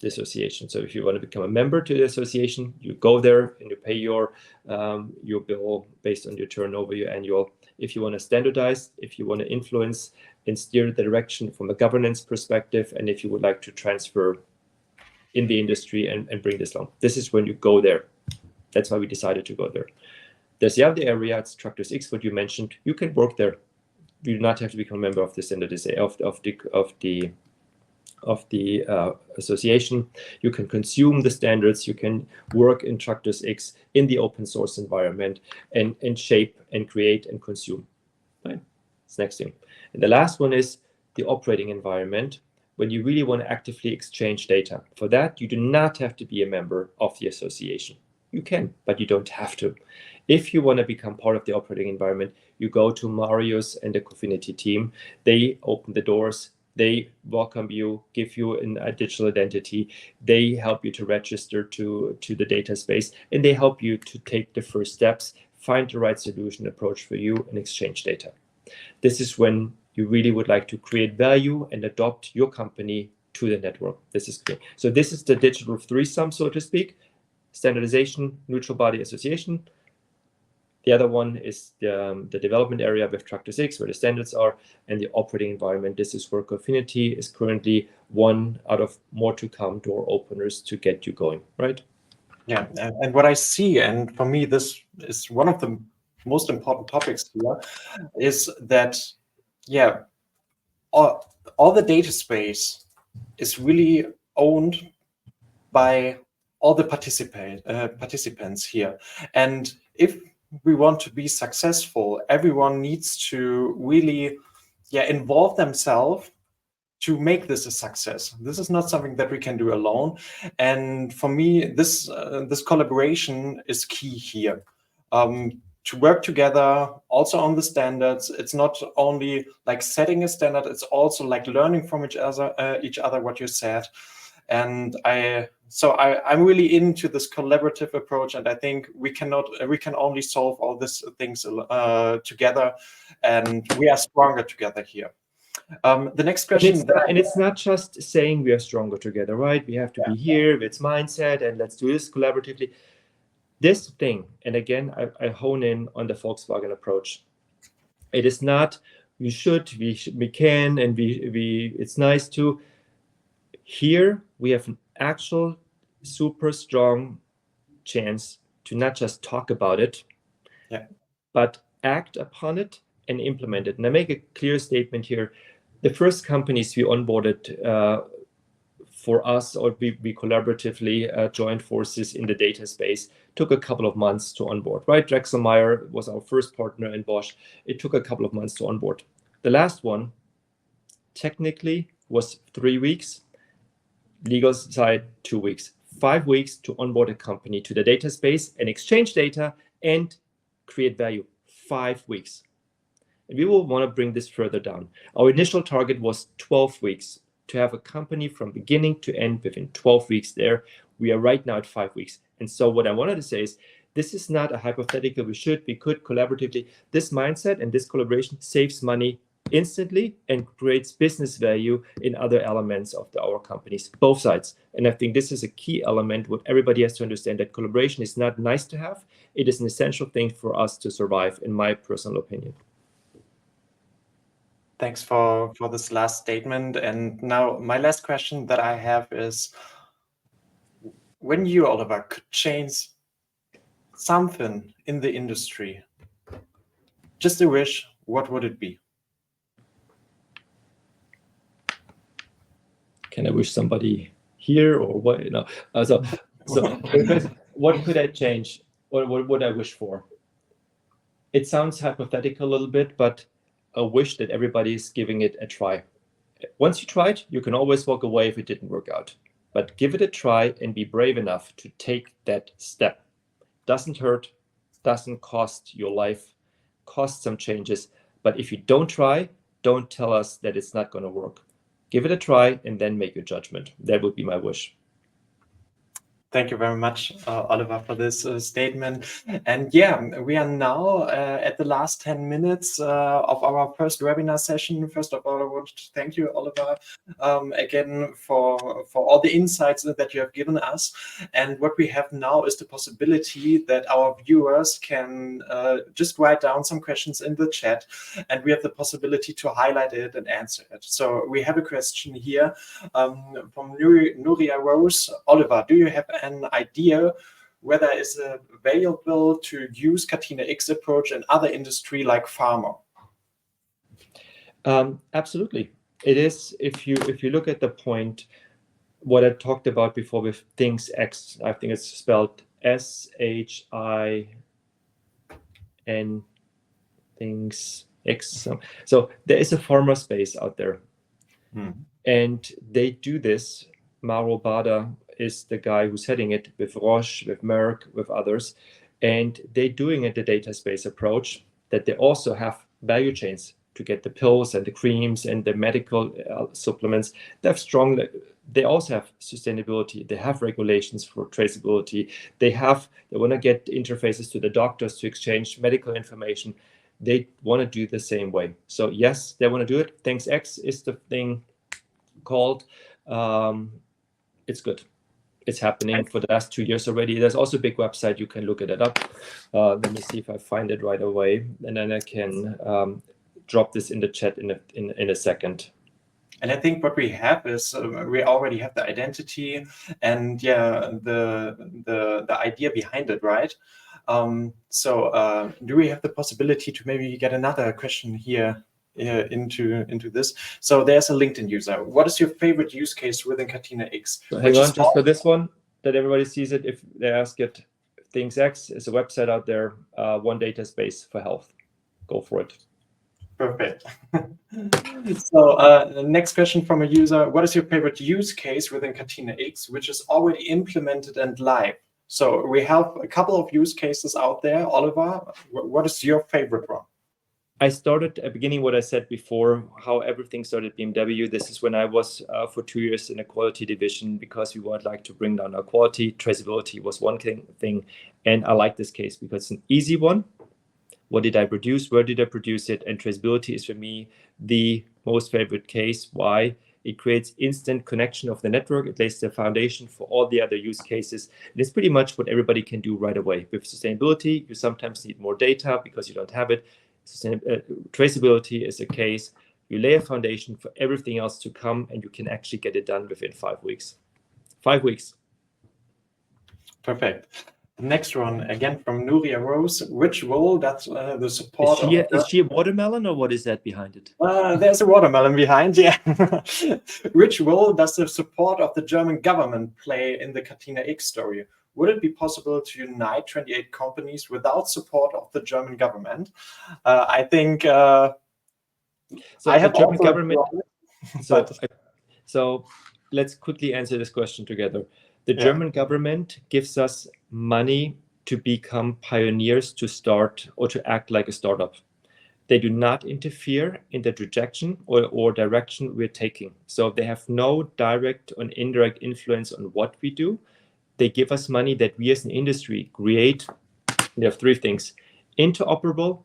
the association. So if you want to become a member to the association, you go there and you pay your bill based on your turnover, your annual. If you want to standardize, if you want to influence and steer the direction from a governance perspective, and if you would like to transfer in the industry and bring this along, this is when you go there. That's why we decided to go there. There's the other area, it's Tractors-X, what you mentioned. You can work there. You do not have to become a member of the standardization of the association. You can consume the standards. You can work in Tractors-X in the open source environment and shape and create and consume. Right? That's the next thing. And the last one is the operating environment, when you really want to actively exchange data. For that, you do not have to be a member of the association. You can, but you don't have to. If you want to become part of the operating environment, you go to Marius and the Cofinity team. They open the doors. They welcome you, give you a digital identity. They help you to register to the data space, and they help you to take the first steps, find the right solution approach for you, and exchange data. This is when you really would like to create value and adopt your company to the network. This is clear. So this is the digital threesome, so to speak: standardization, neutral body association. The other one is the development area with Tractors-X, where the standards are, and the operating environment. This is where Cofinity is currently one out of more to come door openers to get you going, right? Yeah, and what I see, and for me, this is one of the most important topics here, is that, yeah, all the data space is really owned by all the participants here. And if we want to be successful, everyone needs to really involve themselves to make this a success. This is not something that we can do alone. And for me, this collaboration is key here. To work together also on the standards. It's not only like setting a standard, it's also like learning from each other what you said. And I'm really into this collaborative approach, and I think we can only solve all these things together, and we are stronger together here. The next question, and it's not just saying we are stronger together, right? We have to be here with mindset and let's do this collaboratively. This thing, and again, I hone in on the Volkswagen approach. It is not we can, and it's nice to. Here we have an actual super strong chance to not just talk about it, but act upon it and implement it. And I make a clear statement here. The first companies we onboarded for us, or we collaboratively joined forces in the data space, took a couple of months to onboard, right? Drexelmeier was our first partner in Bosch. It took a couple of months to onboard. The last one technically was 3 weeks. Legal side, 2 weeks, 5 weeks to onboard a company to the data space and exchange data and create value. 5 weeks. And we will want to bring this further down. Our initial target was 12 weeks to have a company from beginning to end within 12 weeks there. We are right now at 5 weeks. And so what I wanted to say is, this is not a hypothetical we could collaboratively. This mindset and this collaboration saves money instantly and creates business value in other elements of our companies, both sides. And I think this is a key element. What everybody has to understand, that collaboration is not nice to have. It is an essential thing for us to survive, in my personal opinion. Thanks for this last statement. And now my last question that I have is, when you, Oliver, could change something in the industry, just a wish, what would it be? Can I wish somebody here, or what? So what could I change? What would I wish for? It sounds hypothetical a little bit, but a wish that everybody is giving it a try. Once you try it, you can always walk away if it didn't work out. But give it a try and be brave enough to take that step. Doesn't hurt, doesn't cost your life, cost some changes. But if you don't try, don't tell us that it's not going to work. Give it a try and then make your judgment. That would be my wish. Thank you very much, Oliver, for this statement. And yeah, we are now at the last 10 minutes of our first webinar session. First of all, I want to thank you, Oliver, again for all the insights that you have given us. And what we have now is the possibility that our viewers can just write down some questions in the chat, and we have the possibility to highlight it and answer it. So we have a question here from Nuria Rose. Oliver, do you have an idea whether it's available to use Catena-X approach in other industry like pharma? Absolutely, it is. If you look at the point, what I talked about before with things X, I think it's spelled SHIN things X. So there is a pharma space out there, and they do this. Mauro Bada is the guy who's heading it with Roche, with Merck, with others. And they're doing it the data space approach, that they also have value chains to get the pills and the creams and the medical supplements. They also have sustainability. They have regulations for traceability. They want to get interfaces to the doctors to exchange medical information. They want to do the same way. So yes, they want to do it. Things X is the thing called. It's good. It's happening for the last 2 years already. There's also a big website. You can look it up. Let me see if I find it right away, and then I can drop this in the chat in a second. And I think what we have is we already have the identity and the idea behind it, right? So do we have the possibility to maybe get another question here into this? So there's a LinkedIn user. What is your favorite use case within Catena-X? So hang on, just for this one, that everybody sees it. If they ask it, Things X is a website out there, one data space for health. Go for it. Perfect. So the next question from a user: what is your favorite use case within Catena-X, which is already implemented and live? So we have a couple of use cases out there. Oliver, what is your favorite one? I started at the beginning what I said before, how everything started at BMW. This is when I was for 2 years in a quality division, because we would like to bring down our quality. Traceability was one thing. And I like this case because it's an easy one. What did I produce? Where did I produce it? And traceability is for me the most favorite case. Why? It creates instant connection of the network. It lays the foundation for all the other use cases. And it's pretty much what everybody can do right away. With sustainability, you sometimes need more data because you don't have it. Traceability is a case. You lay a foundation for everything else to come, and you can actually get it done within 5 weeks. 5 weeks. Perfect. Next one, again from Nuria Rose. Which role does the support is she a watermelon, or what is that behind it? There's a watermelon behind, yeah. Which role does the support of the German government play in the Catena-X story? Would it be possible to unite 28 companies without support of the German government? I think so I have German government. So let's quickly answer this question together. The German government gives us money to become pioneers, to start or to act like a startup. They do not interfere in the trajectory or direction we're taking. So they have no direct or indirect influence on what we do. They give us money that we as an industry create. They have three things: interoperable,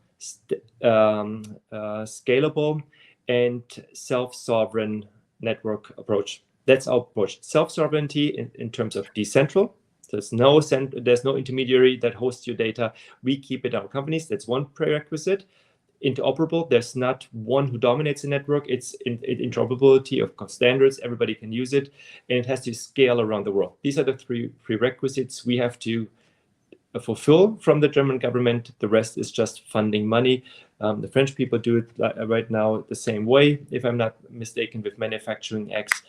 scalable, and self-sovereign network approach. That's our approach. Self-sovereignty in terms of decentral. There's no intermediary that hosts your data. We keep it our companies. That's one prerequisite. Interoperable. There's not one who dominates the network. It's interoperability of standards. Everybody can use it, and it has to scale around the world. These are the three prerequisites we have to fulfill from the German government. The rest is just funding money. The French people do it right now the same way, if I'm not mistaken, with Manufacturing-X.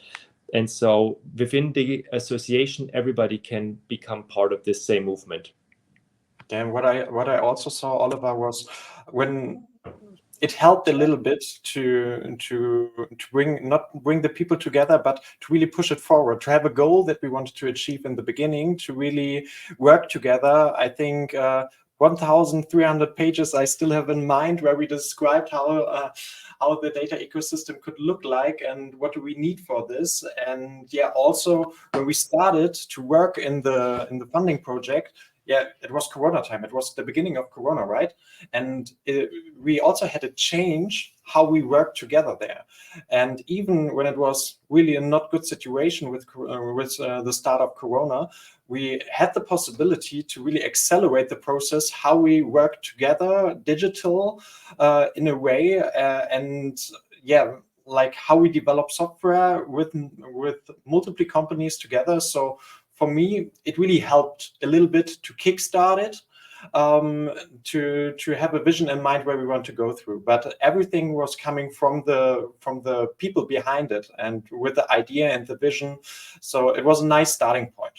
And so within the association, everybody can become part of this same movement. And what I also saw, Oliver, was when it helped a little bit to not bring the people together, but to really push it forward, to have a goal that we wanted to achieve in the beginning, to really work together. I think 1,300 pages I still have in mind, where we described how the data ecosystem could look like and what do we need for this. And yeah, also when we started to work in the funding project, yeah, it was Corona time. It was the beginning of Corona, right? And we also had to change how we worked together there. And even when it was really a not good situation with the start of Corona, we had the possibility to really accelerate the process, how we work together, digital in a way, and yeah, like how we develop software with multiple companies together. So for me, it really helped a little bit to kickstart it, to have a vision in mind where we want to go through. But everything was coming from the people behind it and with the idea and the vision. So it was a nice starting point.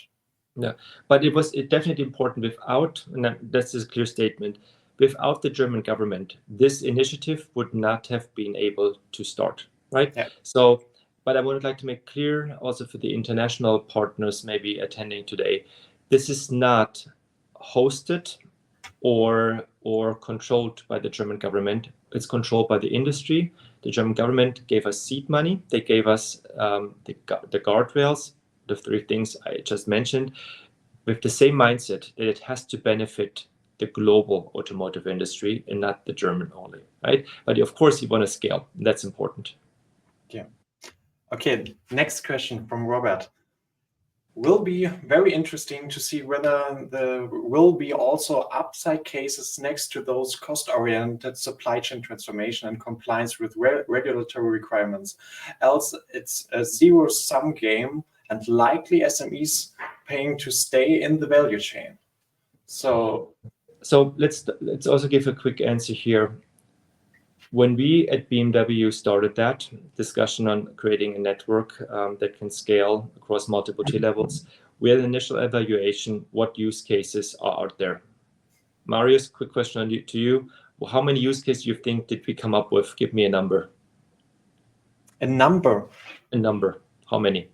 Yeah, but it was definitely important. Without, and that's a clear statement, without the German government, this initiative would not have been able to start, right? Yeah. So, but I would like to make clear also for the international partners maybe attending today, this is not hosted or controlled by the German government. It's controlled by the industry. The German government gave us seed money. They gave us the guardrails, the three things I just mentioned, with the same mindset that it has to benefit the global automotive industry and not the German only, right? But of course, you want to scale. That's important. Yeah. Okay, next question from Robert. Will be very interesting to see whether there will be also upside cases next to those cost-oriented supply chain transformation and compliance with regulatory requirements. Else, it's a zero-sum game and likely SMEs paying to stay in the value chain. So let's also give a quick answer here. When we at BMW started that discussion on creating a network that can scale across multiple T-levels, we had an initial evaluation, what use cases are out there. Marius, quick question to you. Well, how many use cases you think did we come up with? Give me a number. A number? A number. How many?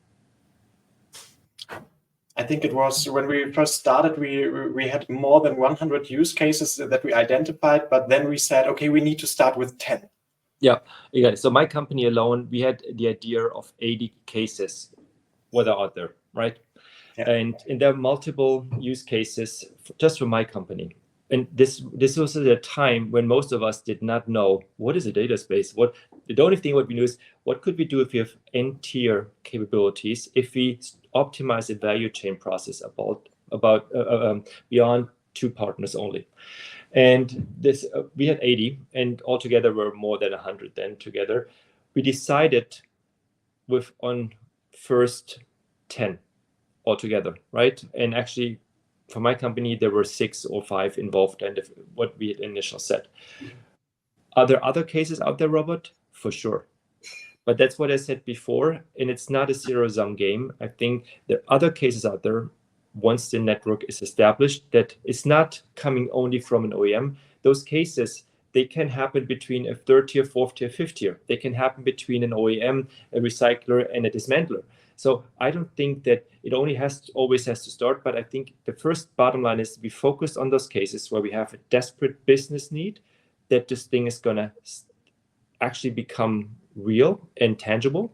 I think it was when we first started, we had more than 100 use cases that we identified, but then we said, okay, we need to start with 10. Yeah. So my company alone, we had the idea of 80 cases what are out there, right? Yeah. And there are multiple use cases just for my company. And this was at a time when most of us did not know what is a data space. The only thing what we knew is what could we do if we have N-tier capabilities, if we optimize the value chain process about beyond 2 partners only. And this we had 80, and altogether were more than 100 then together. We decided on first 10 altogether, right? And actually, for my company, there were 6 or 5 involved in what we had initially said. Are there other cases out there, Robert? For sure. But that's what I said before, and it's not a zero-sum game. I think there are other cases out there, once the network is established, that is not coming only from an OEM. Those cases, they can happen between a 3rd tier, 4th tier, 5th tier. They can happen between an OEM, a recycler, and a dismantler. So I don't think that it always has to start, but I think the first bottom line is to be focused on those cases where we have a desperate business need, that this thing is going to actually become real and tangible.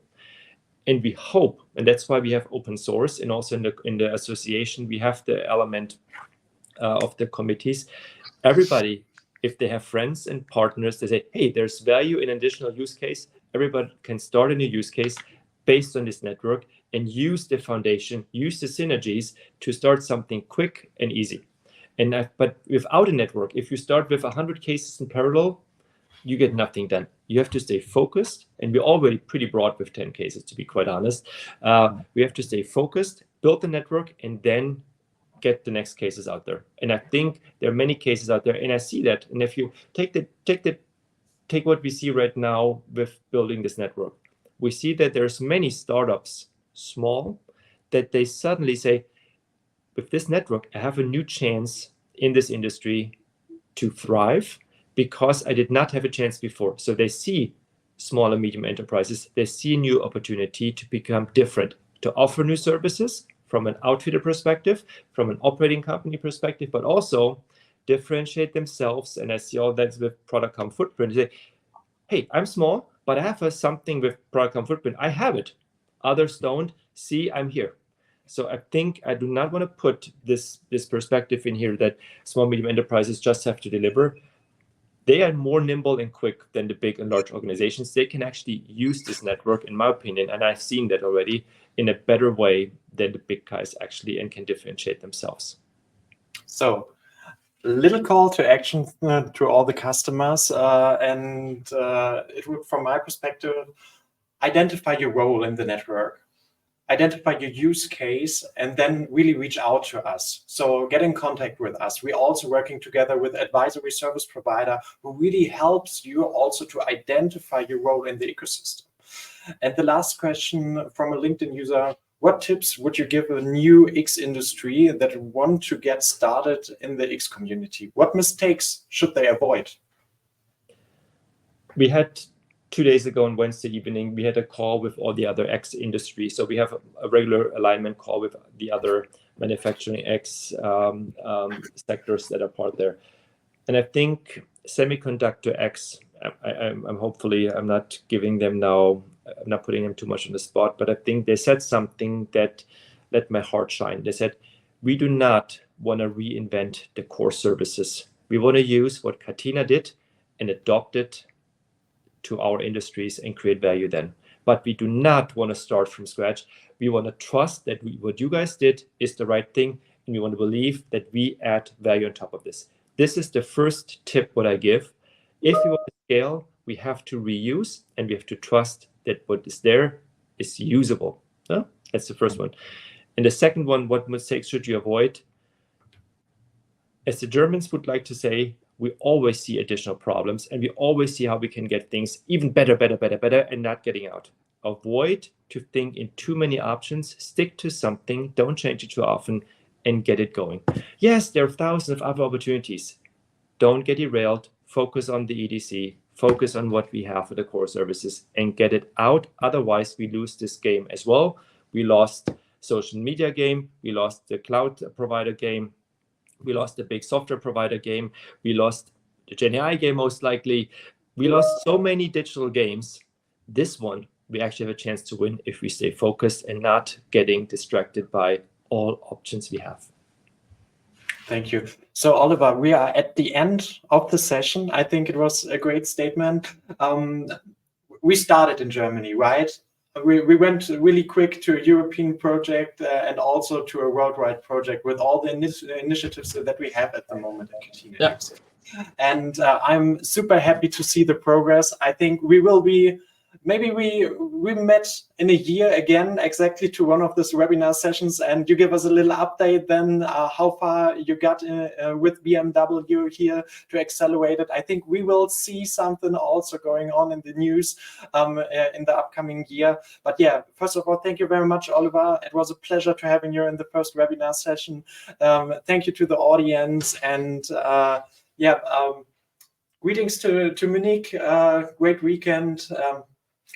And we hope, and that's why we have open source, and also in the association, we have the element of the committees. Everybody, if they have friends and partners, they say, hey, there's value in additional use case. Everybody can start a new use case based on this network and use the foundation, use the synergies to start something quick and easy. But without a network, if you start with 100 cases in parallel, you get nothing done. You have to stay focused, and we're already pretty broad with 10 cases, to be quite honest. We have to stay focused, build the network, and then get the next cases out there. And I think there are many cases out there, and I see that. And if you take what we see right now with building this network, we see that there's many startups, small, that they suddenly say, with this network, I have a new chance in this industry to thrive, because I did not have a chance before. So they see small and medium enterprises, they see a new opportunity to become different, to offer new services from an outfitter perspective, from an operating company perspective, but also differentiate themselves. And I see all that with product come footprint. They say, hey, I'm small, but I have something with product come footprint. I have it. Others don't. See, I'm here. So I think I do not want to put this perspective in here that small, medium enterprises just have to deliver. They are more nimble and quick than the big and large organizations. They can actually use this network, in my opinion, and I've seen that already, in a better way than the big guys actually, and can differentiate themselves. So, little call to action to all the customers, and it would, from my perspective, identify your role in the network, identify your use case, and then really reach out to us. So get in contact with us. We're also working together with advisory service provider who really helps you also to identify your role in the ecosystem. And the last question from a LinkedIn user: what tips would you give a new X industry that want to get started in the X community? What mistakes should they avoid? We had 2 days ago on Wednesday evening, we had a call with all the other X industry. So we have a regular alignment call with the other manufacturing X sectors that are part there. And I think semiconductor X, I'm hopefully, I'm not giving them now, I'm not putting them too much on the spot, but I think they said something that let my heart shine. They said, we do not want to reinvent the core services. We want to use what Catena did and adopt it to our industries and create value then. But we do not want to start from scratch. We want to trust that what you guys did is the right thing, and we want to believe that we add value on top of this. This is the first tip what I give. If you want to scale, we have to reuse, and we have to trust that what is there is usable. That's the first one. And the second one, what mistakes should you avoid? As the Germans would like to say, we always see additional problems, and we always see how we can get things even better, and not getting out. Avoid to think in too many options, stick to something, don't change it too often, and get it going. Yes, there are thousands of other opportunities. Don't get derailed, focus on the EDC, focus on what we have for the core services, and get it out. Otherwise, we lose this game as well. We lost social media game, we lost the cloud provider game, we lost the big software provider game. We lost the Gen AI game, most likely. We lost so many digital games. This one, we actually have a chance to win if we stay focused and not getting distracted by all options we have. Thank you. So, Oliver, we are at the end of the session. I think it was a great statement. We started in Germany, right? We went really quick to a European project and also to a worldwide project with all the initiatives that we have at the moment at Catena-X. Yeah. And I'm super happy to see the progress. I think we will be, maybe we met in a year again, exactly to one of these webinar sessions, and you give us a little update then how far you got with BMW here to accelerate it. I think we will see something also going on in the news in the upcoming year. But yeah, first of all, thank you very much, Oliver. It was a pleasure to having you in the first webinar session. Thank you to the audience, and greetings to Munich. Great weekend.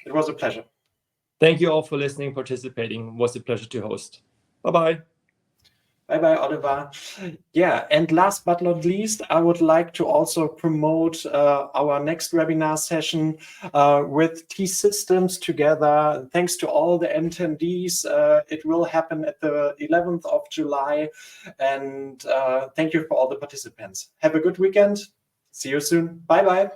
It was a pleasure. Thank you all for listening, participating. It was a pleasure to host. Bye-bye. Bye-bye, Oliver. Yeah, and last but not least, I would like to also promote our next webinar session with T-Systems together. Thanks to all the attendees. It will happen at the 11th of July. And thank you for all the participants. Have a good weekend. See you soon. Bye-bye.